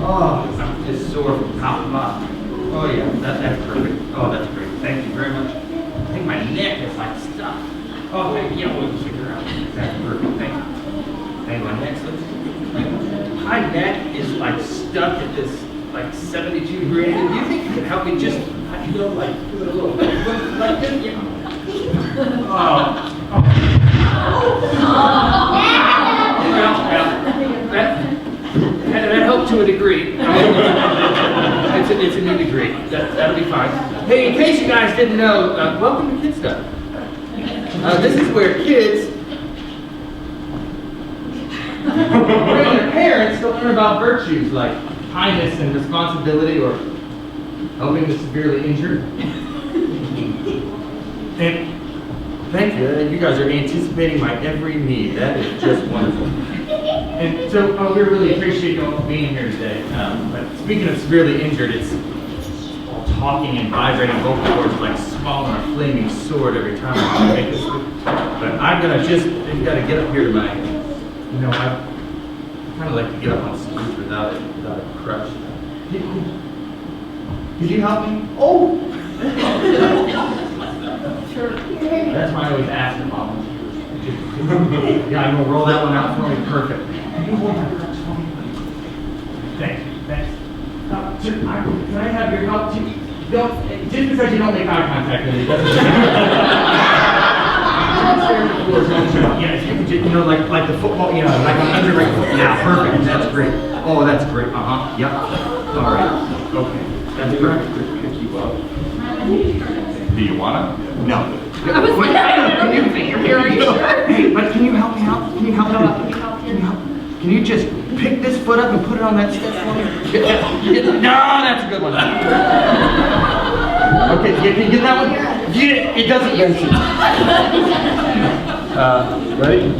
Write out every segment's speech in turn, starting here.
Oh, I'm just sore from top to bottom. Oh yeah, that's perfect. Oh, that's great. Thank you very much. I think my neck is like stuck. Oh, thank you. We'll figure out. That's perfect. Thank you. Thank you. My neck's my neck is like stuck at this like 72 degrees. Do you think you can help me just, you know, like do it a little bit like this? Yeah. Oh. That helped to a degree. It's a new degree. That'll be fine. Hey, in case you guys didn't know, welcome to Kidstuf. This is where kids bring their parents to learn about virtues like kindness and responsibility or helping the severely injured. And thank you. You guys are anticipating my every need. That is just wonderful. And so we really appreciate you all being here today. But speaking of severely injured, it's all talking and vibrating vocal cords like swallowing a flaming sword every time I make this. But I'm gonna you gotta get up here to my, you know, I kind of like to get up on stage without a crutch. Could you help me? Oh! Sure. That's why I always ask them, Mom. Yeah, I'm gonna roll that one out for me. Perfect. Can you hold my crutch for me? Thanks. Can I have your help? Just because you don't make eye contact with me doesn't yeah, if you could just, you know, like the football, you know, like on under right foot. Yeah, perfect. That's great. Oh, that's great. Yep. All right. Okay. That's perfect. Pick you up. Do you wanna? No. Can you finger here? Are you sure? Hey, but can you help me out? Can you help me out? Can you just pick this foot up and put it on that step for me? No, that's a good one. Okay, can you get that one? Get it. It doesn't bend you. Ready?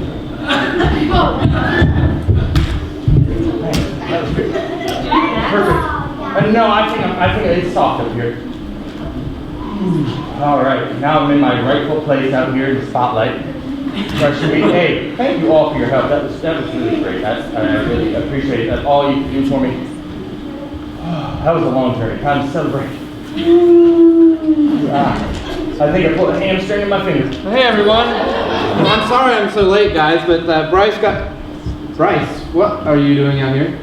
Perfect. No, I think it's soft up here. All right, now I'm in my rightful place out here in the spotlight. Hey, thank you all for your help. That was really great. I really appreciate it. That's all you can do for me. That was a long journey. Time to celebrate. I think I pulled a hamstring in my finger. Hey everyone. Well, I'm sorry I'm so late, guys, but Bryce, what are you doing out here?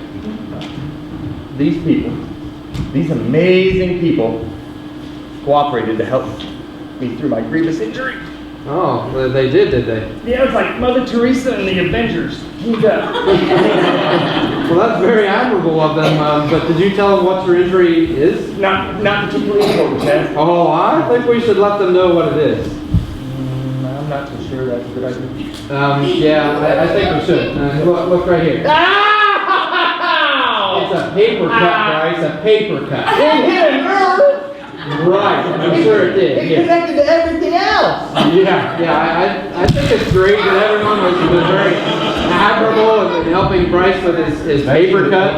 These people, these amazing people, cooperated to help me through my grievous injury. Oh, well, they did they? Yeah, it's like Mother Teresa and the Avengers. Well, that's very admirable of them, but did you tell them what your injury is? Not particularly important, Chad. Oh, I think we should let them know what it is. I'm not so sure that's a good idea. Yeah, I think we should. Look right here. Ow! It's a paper cut, Bryce, a paper cut. It hit a nerve! Right, I'm sure it did. It connected to everything else. Yeah. I think it's great that everyone was very admirable in helping Bryce with his paper cut.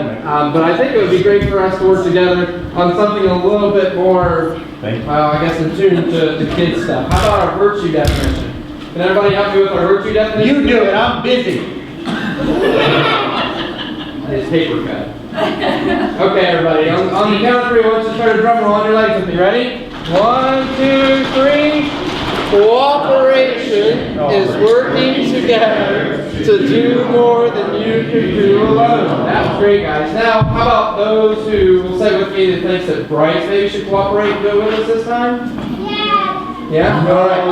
But I think it would be great for us to work together on something a little bit more, I guess, in tune to Kidstuf. How about our virtue definition? Can everybody help me with our virtue definition? You do it. I'm busy. His paper cut. Okay, everybody. On the count of three, I want you to try to drum roll on your legs with me. Ready? 1, 2, 3. Cooperation is working together to do more than you can do alone. That was great, guys. Now, how about those who will say with me that thinks that Bryce maybe should cooperate and do it with us this time? Yeah. Yeah? All right.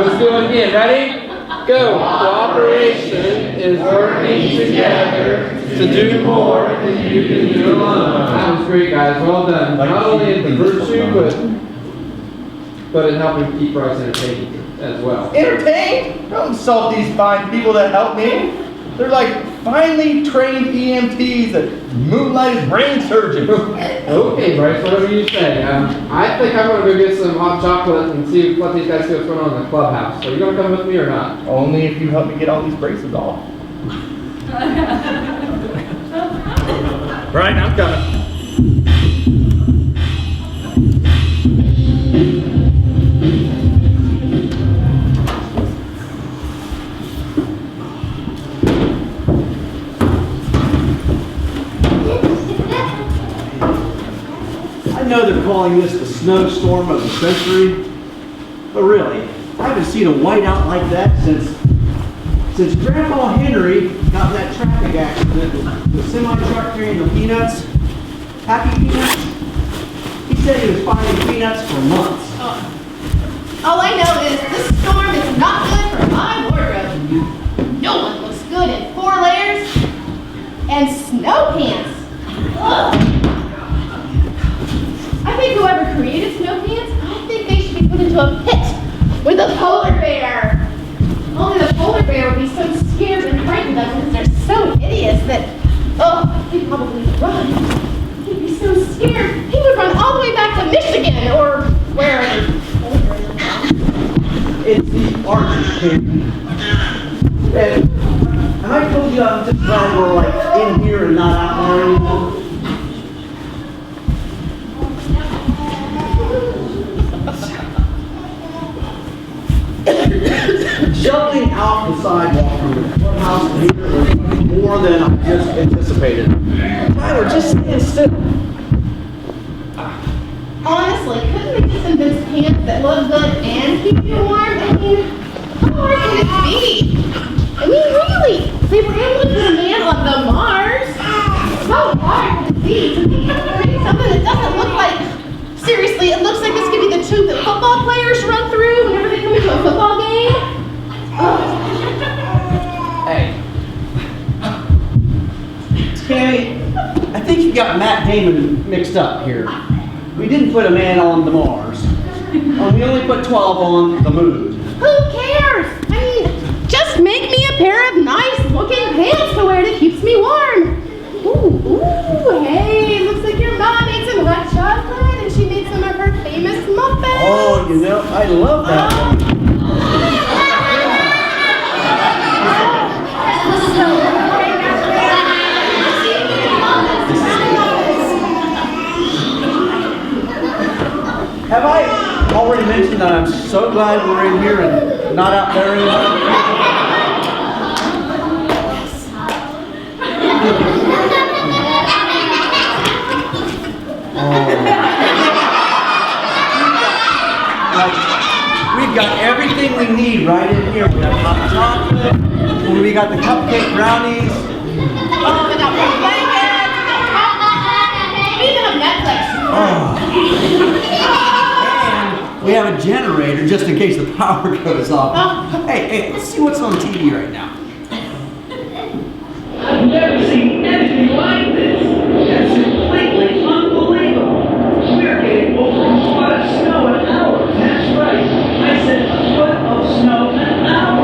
Let's do it again. Ready? Go. Cooperation is working together to do more than you can do alone. That was great, guys. Well done. Not only in the virtue, but in helping keep Bryce entertained as well. Entertained? Don't insult these fine people that help me. They're like finely trained EMTs that moonlight as brain surgeons. Okay, Bryce, whatever you say. I think I'm going to go get some hot chocolate and see what these guys see what's going on in the clubhouse. So you going to come with me or not? Only if you help me get all these braces off. Right, I'm coming. know they're calling this the snowstorm of the century, but really, I haven't seen a whiteout like that since Grandpa Henry got in that traffic accident with the semi-truck carrying the peanuts, Happy Peanuts. He said he was finding peanuts for months. All I know is this storm is not good for my wardrobe. No one looks good in 4 layers and snow pants. Ugh. I think whoever created snow pants, I think they should be put into a pit with a polar bear. Only the polar bear would be so scared and frightened of them because they're so hideous that, he'd probably run. He'd be so scared, he would run all the way back to Michigan or wherever. It's the Arctic candy. And I told you I'm just glad we're like in here and not out there anymore. Shoveling out the sidewalk from the courthouse to here was more than I just anticipated. Tyler, just stand still. Honestly, couldn't they just invent pants that look good and keep you warm? I mean, how hard can it be? I mean, really, they were able to put a man on the Mars. How hard can it be to create something that doesn't look like, seriously, it looks like this could be the tube that football players run through whenever they come into a football game? Hey. Tammy, I think you got Matt Damon mixed up here. We didn't put a man on the Mars. We only put 12 on the moon. Who cares? I mean, just make me a pair of nice looking pants to wear that keeps me warm. Ooh, hey, looks like your mom made some hot chocolate and she made some of her famous muffins. Oh, you know, I love that one. Have I already mentioned that I'm so glad we're in here and not out there anymore? We've got everything we need right in here. We have hot chocolate, we got the cupcake brownies. Oh, we got blankets, we even have Netflix. We have a generator just in case the power goes off. Hey, let's see what's on TV right now. I've never seen anything like this. That's completely unbelievable. We're getting over a foot of snow an hour. That's right. I said a foot of snow an hour.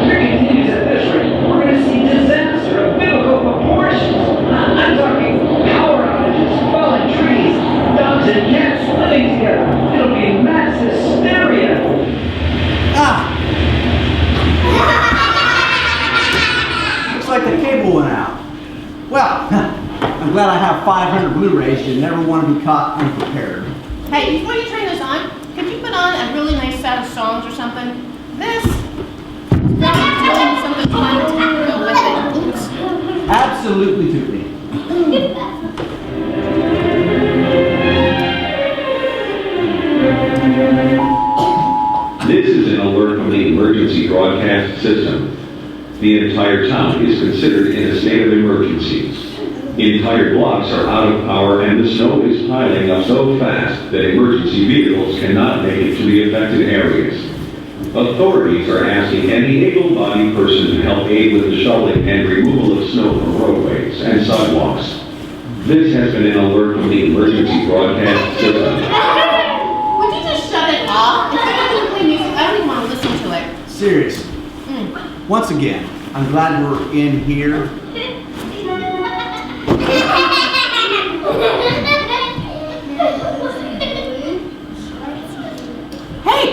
If it continues at this rate, we're going to see disaster of biblical proportions. I'm talking power outages, falling trees, dogs and cats living together. It'll be mass hysteria. Looks like the cable went out. Well, I'm glad I have 500 Blu-rays. You never want to be caught unprepared. Hey, before you turn this on, could you put on a really nice set of songs or something? This is probably something fun to go with it. Oops. Absolutely, Tootly. This is an alert from the emergency broadcast system. The entire town is considered in a state of emergency. Entire blocks are out of power and the snow is piling up so fast that emergency vehicles cannot make it to the affected areas. Authorities are asking any able-bodied person to help aid with the shoveling and removal of snow from roadways and sidewalks. This has been an alert from the emergency broadcast system. Would you just shut it off? If someone can play music, I don't even want to listen to it. Serious. Once again, I'm glad we're in here. Hey,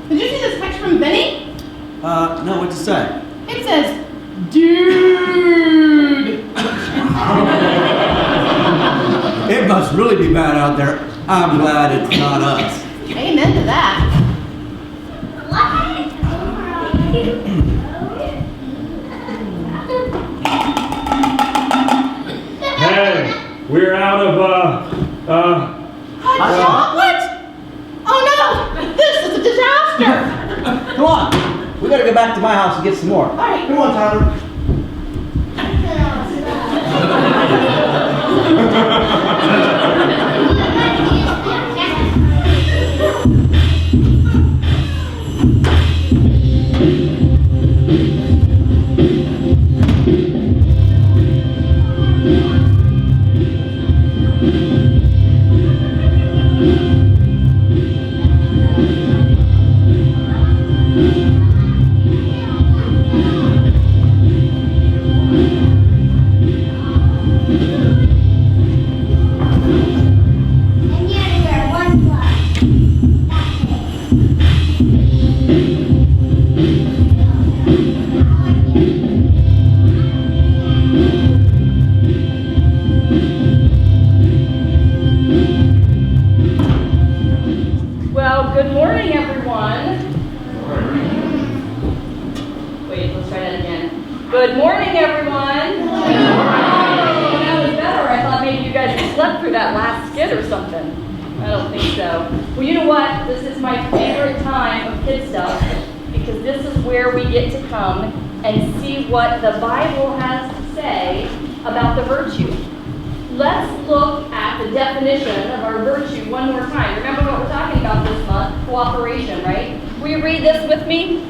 did you see this text from Benny? No, what'd you say? It says, dude. It must really be bad out there. I'm glad it's not us. Amen to that. Hey, we're out of, Oh, Hot chocolate? Oh no! This is a disaster! Come on. We gotta go back to my house and get some more. All right. Come on, Tyler. Well, good morning, everyone. Wait, let's try that again. Good morning, everyone. Oh, that was better. I thought maybe you guys had slept through that last skit or something. I don't think so. Well, you know what? This is my favorite time of Kidstuf because this is where we get to come and see what the Bible has to say about the virtue. Let's look at the definition of our virtue one more time. Remember what we're talking about this month? Cooperation, right? Will you read this with me?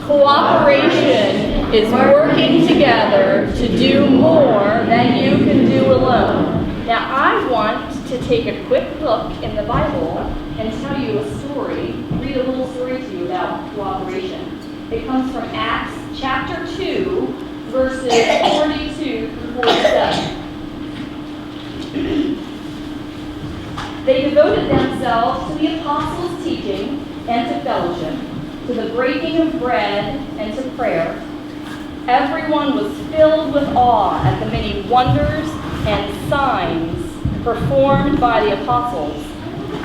Cooperation is working together to do more than you can do alone. Now, I want to take a quick look in the Bible and tell you a story, read a little story to you about cooperation. It comes from Acts chapter 2, verses 42 through 47. They devoted themselves to the apostles' teaching and to fellowship, to the breaking of bread and to prayer. Everyone was filled with awe at the many wonders and signs performed by the apostles.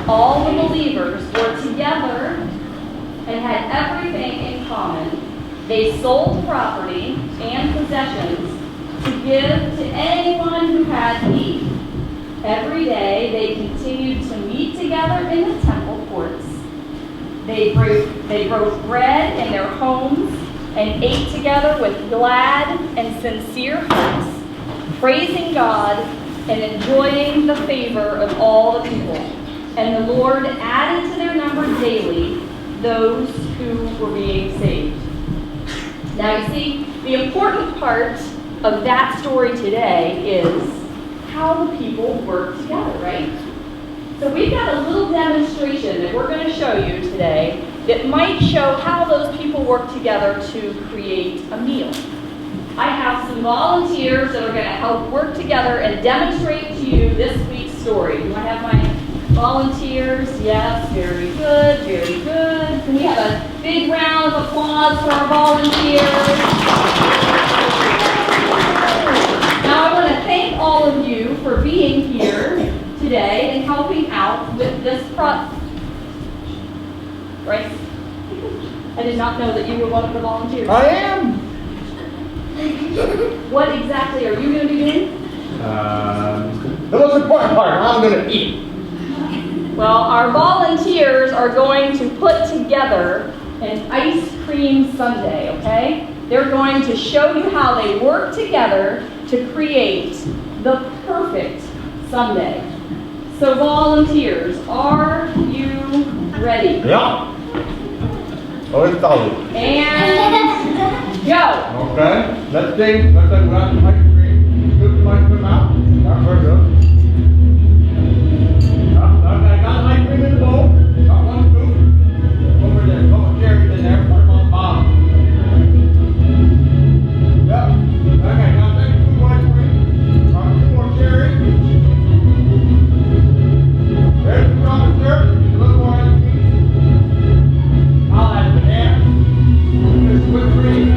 All the believers were together and had everything in common. They sold property and possessions to give to anyone who had need. Every day they continued to meet together in the temple courts. They broke bread in their homes and ate together with glad and sincere hearts, praising God and enjoying the favor of all the people. And the Lord added to their number daily those who were being saved. Now you see, the important part of that story today is how the people work together, right? So we've got a little demonstration that we're going to show you today that might show how those people work together to create a meal. I have some volunteers that are going to help work together and demonstrate to you this week's story. Do I have my volunteers? Yes, very good, very good. Can we have a big round of applause for our volunteers? Now I want to thank all of you for being here today and helping out with this project. Right? I did not know that you were one of the volunteers. I am. What exactly are you going to be doing? The most important part, I'm going to eat. Well, our volunteers are going to put together an ice cream sundae, okay? They're going to show you how they work together to create the perfect sundae. So volunteers, are you ready? Yeah. Oh, it's solid. And go! Okay. Let's see. Let's say we got some ice cream. Scoop some ice cream out. That's very good. Okay, got some ice cream in the bowl. Got one scoop. Over there. Couple cherries in there. Put them on the bottom. Yep. Okay, now take two more ice cream. Got two more cherries. There's the chocolate syrup. A little more ice cream. I'll add banana. There's whipped cream.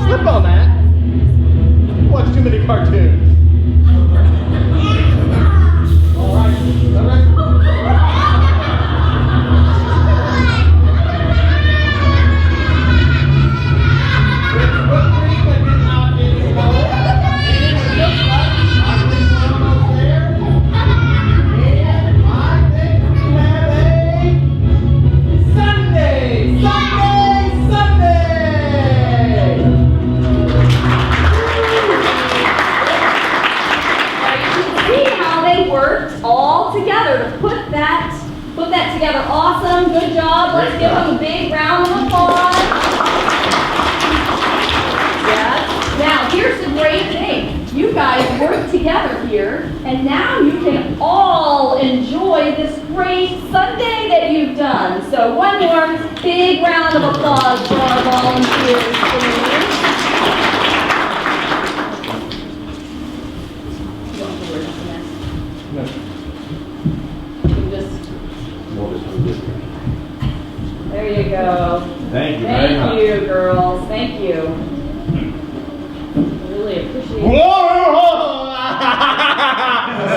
Slip on that. Watch too many cartoons. All right. good job. Let's give them a big round of applause. Yes. Now, here's the great thing. You guys work together here, and now you can all enjoy this great Sunday that you've done. So one more big round of applause for our volunteers, please. You want the word next? You can just, there you go. Thank you very much. Thank you, girls. Thank you. Really appreciate it.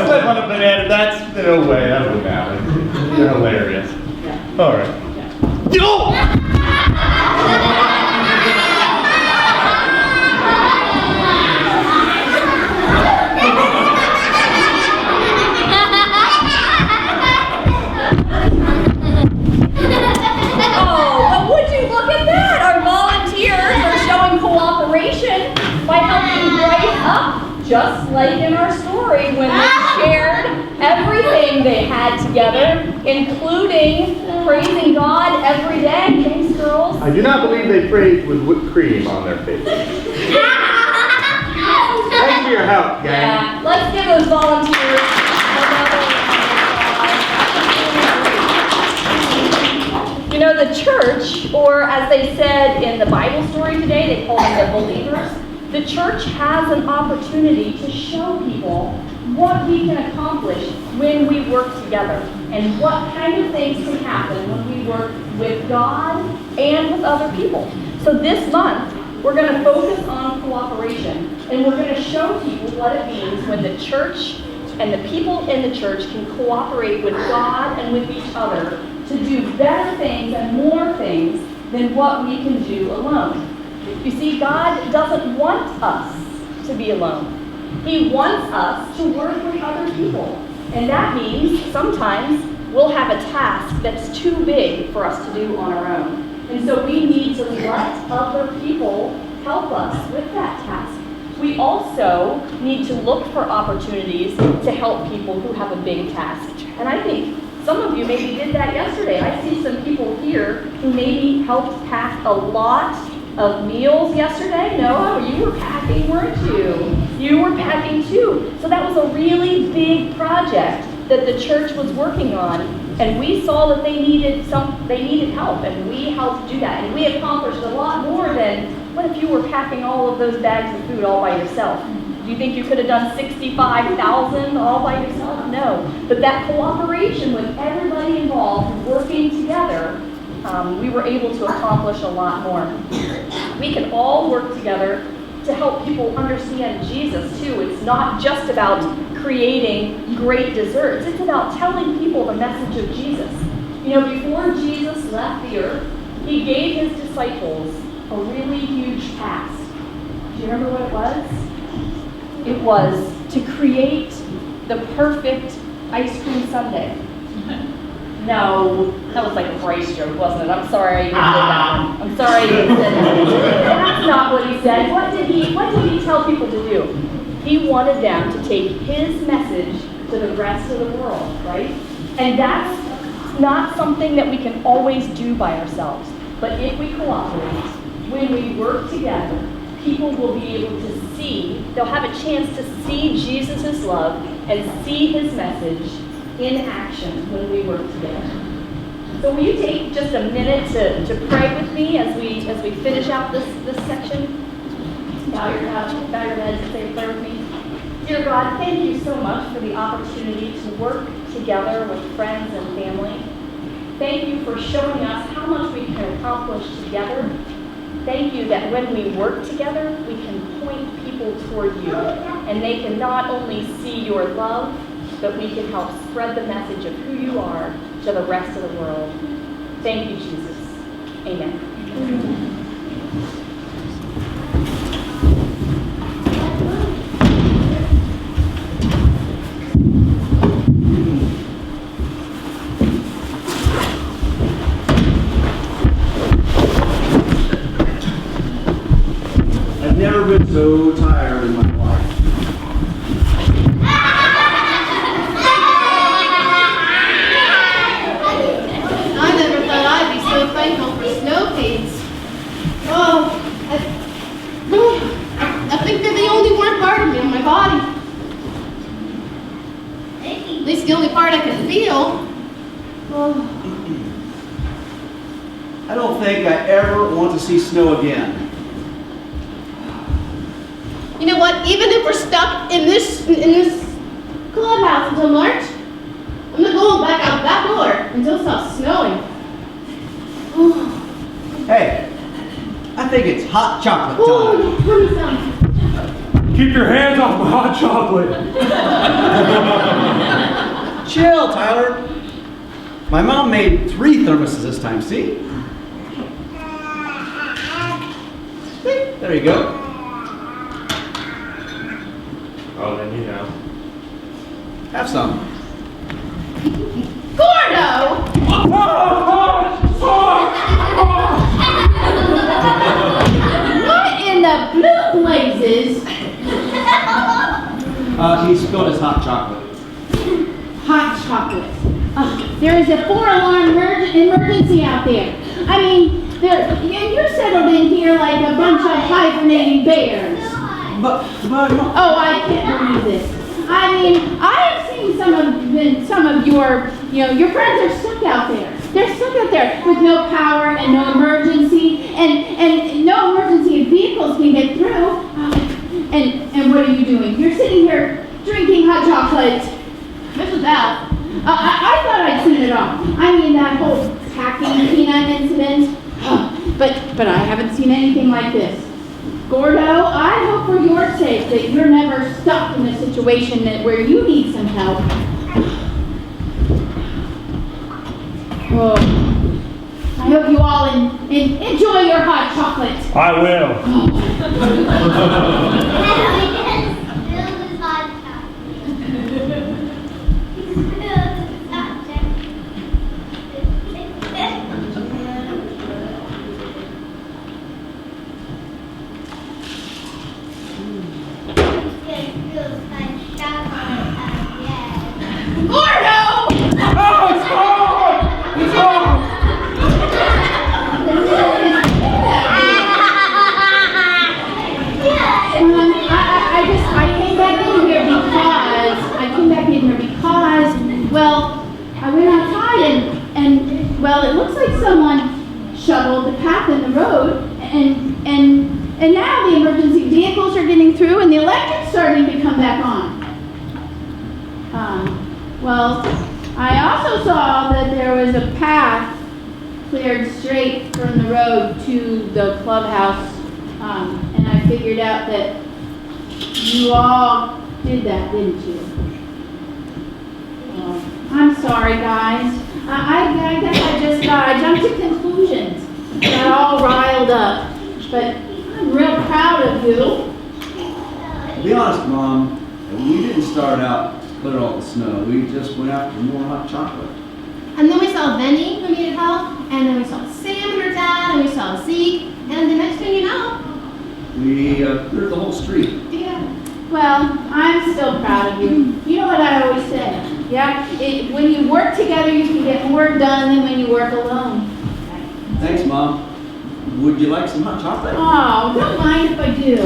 Slip on a banana. That's no way. That wouldn't happen. You're hilarious. Yeah. All right. Yeah. Yo! By helping Bryce up, just like in our story when they shared everything they had together, including praising God every day. Thanks, girls. I do not believe they prayed with whipped cream on their face. Thanks for your help, gang. Yeah, let's give those volunteers another. You know, the church, or as they said in the Bible story today, they call them the believers. The church has an opportunity to show people what we can accomplish when we work together and what kind of things can happen when we work with God and with other people. So this month, we're going to focus on cooperation, and we're going to show people what it means when the church and the people in the church can cooperate with God and with each other to do better things and more things than what we can do alone. You see, God doesn't want us to be alone. He wants us to work with other people. And that means sometimes we'll have a task that's too big for us to do on our own. And so we need to let other people help us with that task. We also need to look for opportunities to help people who have a big task. And I think some of you maybe did that yesterday. I see some people here who maybe helped pack a lot of meals yesterday. Noah, you were packing, weren't you? You were packing too. So that was a really big project that the church was working on, and we saw that they needed help, and we helped do that. And we accomplished a lot more than what if you were packing all of those bags of food all by yourself? Do you think you could have done 65,000 all by yourself? No. But that cooperation with everybody involved working together, we were able to accomplish a lot more. We can all work together to help people understand Jesus too. It's not just about creating great desserts. It's about telling people the message of Jesus. You know, before Jesus left the earth, he gave his disciples a really huge task. Do you remember what it was? It was to create the perfect ice cream sundae. No, that was like a Bryce joke, wasn't it? I'm sorry I did that. I'm sorry I didn't say that. That's not what he said. What did he tell people to do? He wanted them to take his message to the rest of the world, right? And that's not something that we can always do by ourselves. But if we cooperate, when we work together, people will be able to see, they'll have a chance to see Jesus' love and see his message in action when we work together. So will you take just a minute to pray with me as we finish out this section? Bow your heads and say a prayer with me. Dear God, thank you so much for the opportunity to work together with friends and family. Thank you for showing us how much we can accomplish together. Thank you that when we work together, we can point people toward you, and they can not only see your love, but we can help spread the message of who you are to the rest of the world. Thank you, Jesus. Amen. I've never been so tired in my life. I never thought my body. At least the only part I can feel. Oh. I don't think I ever want to see snow again. You know what? Even if we're stuck in this clubhouse until March, I'm not going back out that door until it stops snowing. Hey, I think it's hot chocolate Oh, time. give me some. Keep your hands off my hot chocolate. Chill, Tyler. My mom made 3 thermoses this time, see? There you go. Oh, then you know. Have some. Gordo! What in the blue blazes? He spilled his hot chocolate. Hot chocolate. There is a 4-alarm emergency out there. I mean, you're settled in here like a bunch of hibernating bears. But Oh, I can't believe this. I mean, I've seen some of your friends are stuck out there. They're stuck out there with no power and no emergency, and no emergency vehicles can get through. And what are you doing? You're sitting here drinking hot chocolate. Mrs. Al, I thought I'd seen it all. I mean, that whole packing peanut incident. But I haven't seen anything like this. Gordo, I hope for your sake that you're never stuck in a situation where you need some help. Oh, I hope you all enjoy your hot chocolate. I will. Well, it looks like someone shoveled the path in the road, and now the emergency vehicles are getting through, and the electric's starting to come back on. Well, I also saw that there was a path cleared straight from the road to the clubhouse, and I figured out that you all did that, didn't you? I'm sorry, guys. I guess I jumped to conclusions, got all riled up, but I'm real proud of you. To be honest, Mom, we didn't start out to clear all the snow. We just went after more hot chocolate. And then we saw Benny, who needed help, and then we saw Sam and her dad, and we saw Zeke, and the next thing you know, We cleared the whole street. yeah. Well, I'm still proud of you. You know what I always say, yeah? When you work together, you can get more done than when you work alone. Thanks, Mom. Would you like some hot chocolate? Oh, don't mind if I do.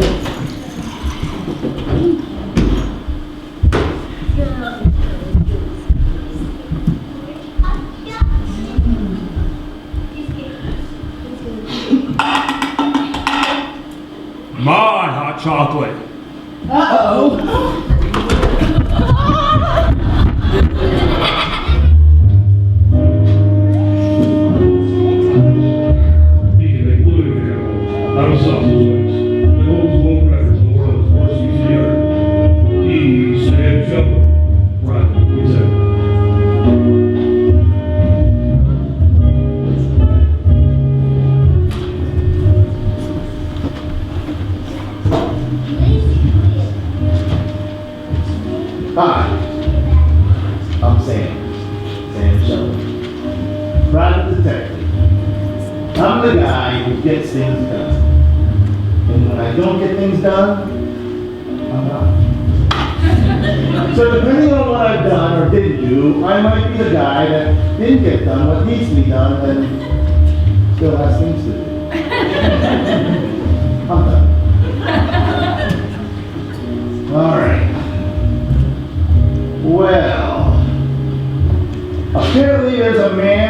My hot chocolate. Uh-oh. Hi, I'm Sam Shelby, private detective. I'm the guy who gets things done. And when I don't get things done, I'm not. So depending on what I've done or didn't do, I might be the guy that didn't get done what needs to be done and still has things to do. I'm done. All right.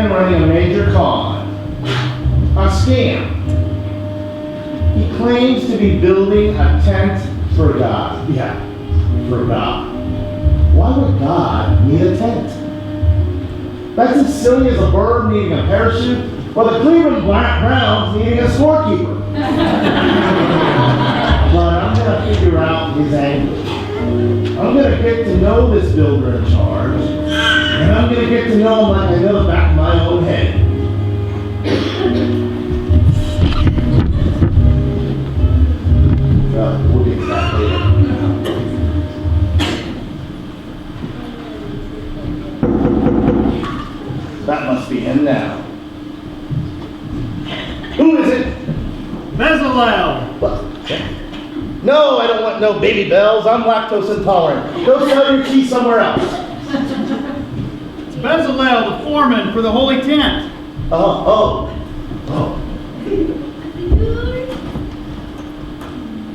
man running a major con. A scam. He claims to be building a tent for God. Yeah, for God. Why would God need a tent? That's as silly as a bird needing a parachute or the Cleveland Browns needing a scorekeeper. But I'm going to figure out his angle. I'm going to get to know this builder in charge, and I'm going to get to know him like I know the back of my own head. We'll get to that later. That must be him now. Who is it? Bezalel! What? No, I don't want no baby bells. I'm lactose intolerant. Go sell your tea somewhere else. It's Bezalel, the foreman for the holy tent. Oh.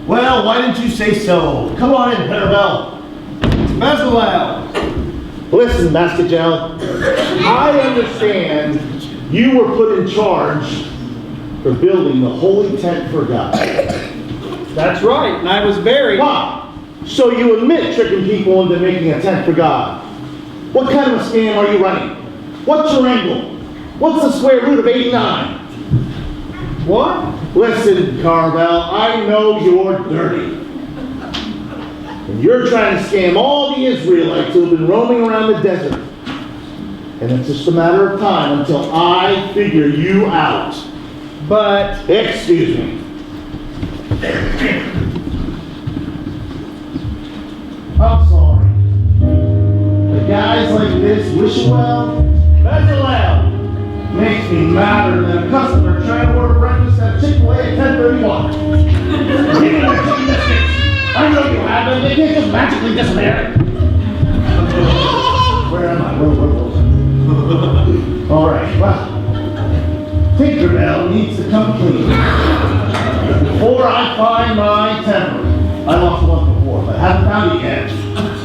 Well, why didn't you say so? Come on in, Peterbell. It's Bezalel. Listen, Master Gel, I understand you were put in charge for building the holy tent for God. That's right, and I was buried. Wow. So you admit tricking people into making a tent for God. What kind of a scam are you running? What's your angle? What's the square root of 89? What? Listen, Carvel, I know you're dirty. And you're trying to scam all the Israelites who have been roaming around the desert. And it's just a matter of time until I figure you out. But... Excuse me. I'm sorry. The guys like this wish well, Bezalel, makes me madder than a customer trying to order breakfast at Chick-fil-A at 10:31. Give me my chicken biscuits. I know you have them. They can't just magically disappear. Where am I? Whoa. All right, well, Tinkerbell needs to come clean before I find my temper. I lost one before, but I haven't found it yet.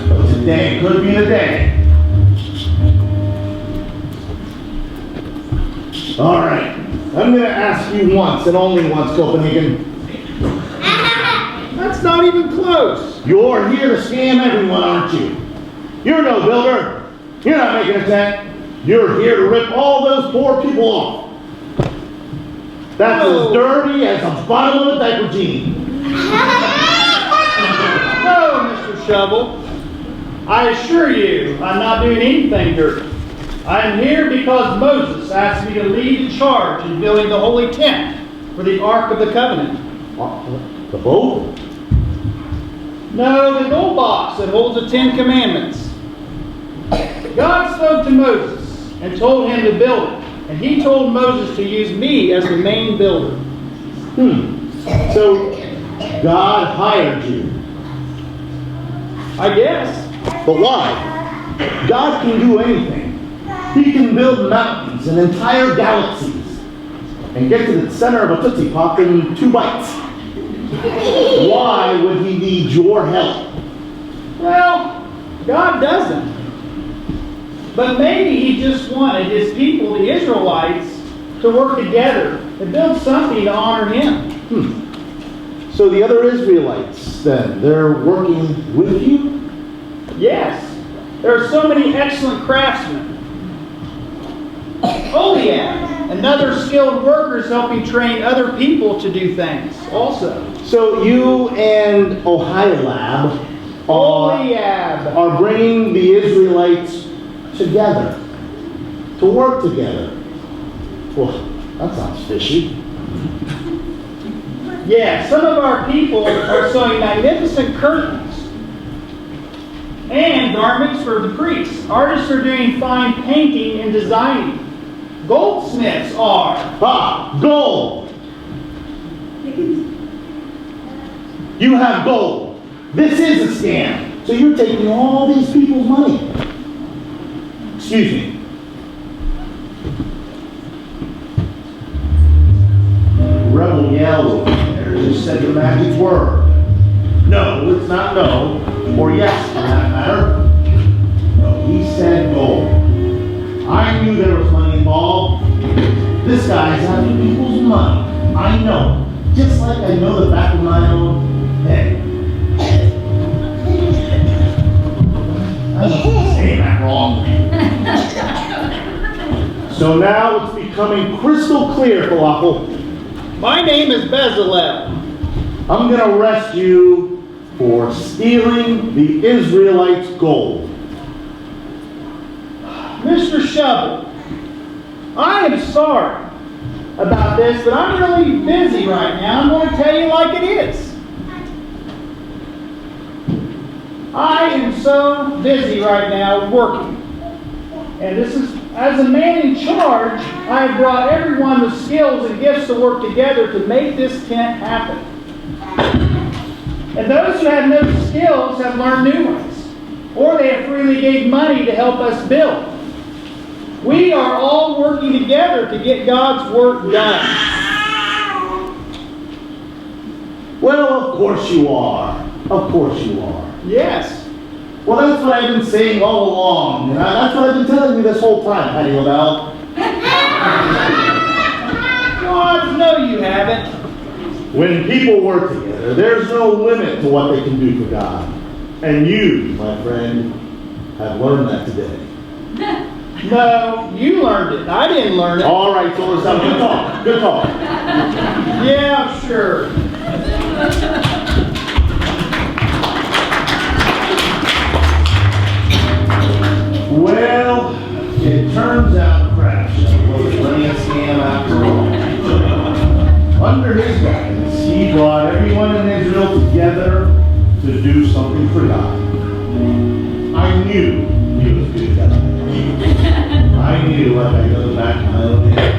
But today could be the day. All right, I'm going to ask you once and only once, Copenhagen. That's not even close. You're here to scam everyone, aren't you? You're no builder. You're not making a tent. You're here to rip all those poor people off. That's as dirty as the bottom of a diaper jean. No, Mr. Shovel. I assure you, I'm not doing anything dirty. I am here because Moses asked me to lead the charge in building the holy tent for the Ark of the Covenant. The boat? No, the gold box that holds the 10 Commandments. God spoke to Moses and told him to build it. And he told Moses to use me as the main builder. So, God hired you. I guess. But why? God can do anything. He can build mountains and entire galaxies and get to the center of a Tootsie Pop in 2 bites. Why would he need your help? Well, God doesn't. But maybe he just wanted his people, the Israelites, to work together and build something to honor him. So the other Israelites, then, they're working with you? Yes. There are so many excellent craftsmen. Oliab and other skilled workers helping train other people to do things also. So you and Ohiolab are bringing the Israelites together, to work together. Well, that sounds fishy. Yeah, some of our people are sewing magnificent curtains and garments for the priests. Artists are doing fine painting and designing. Goldsmiths are. Ah, gold! You have gold. This is a scam. So you're taking all these people's money. Excuse me. Rebel Yell over there just said the magic word. No, it's not no. Or yes, for that matter. No, he said gold. I knew there was money involved. Paul. This guy's after people's money. I know. Just like I know the back of my own head. I must be saying that wrong. So now it's becoming crystal clear, Falafel. My name is Bezalel. I'm going to arrest you for stealing the Israelites' gold. Mr. Shovel, I am sorry about this, but I'm really busy right now. I'm going to tell you like it is. I am so busy right now working. And this is, as a man in charge, I have brought everyone with skills and gifts to work together to make this tent happen. And those who have no skills have learned new ones, or they have freely gave money to help us build. We are all working together to get God's work done. Well, of course you are. Of course you are. Yes. Well, that's what I've been saying all along. And that's what I've been telling you this whole time, Patty LaBelle. God, no you haven't. When people work together, there's no limit to what they can do for God. And you, my friend, have learned that today. No, you learned it. I didn't learn it. All right, so it's good talk. Good talk. Yeah, sure. Well, it turns out Crash was running a scam after all. Under his guidance, he brought everyone in Israel together to do something for God. I knew he was good guy. I knew, like I go back to my own head.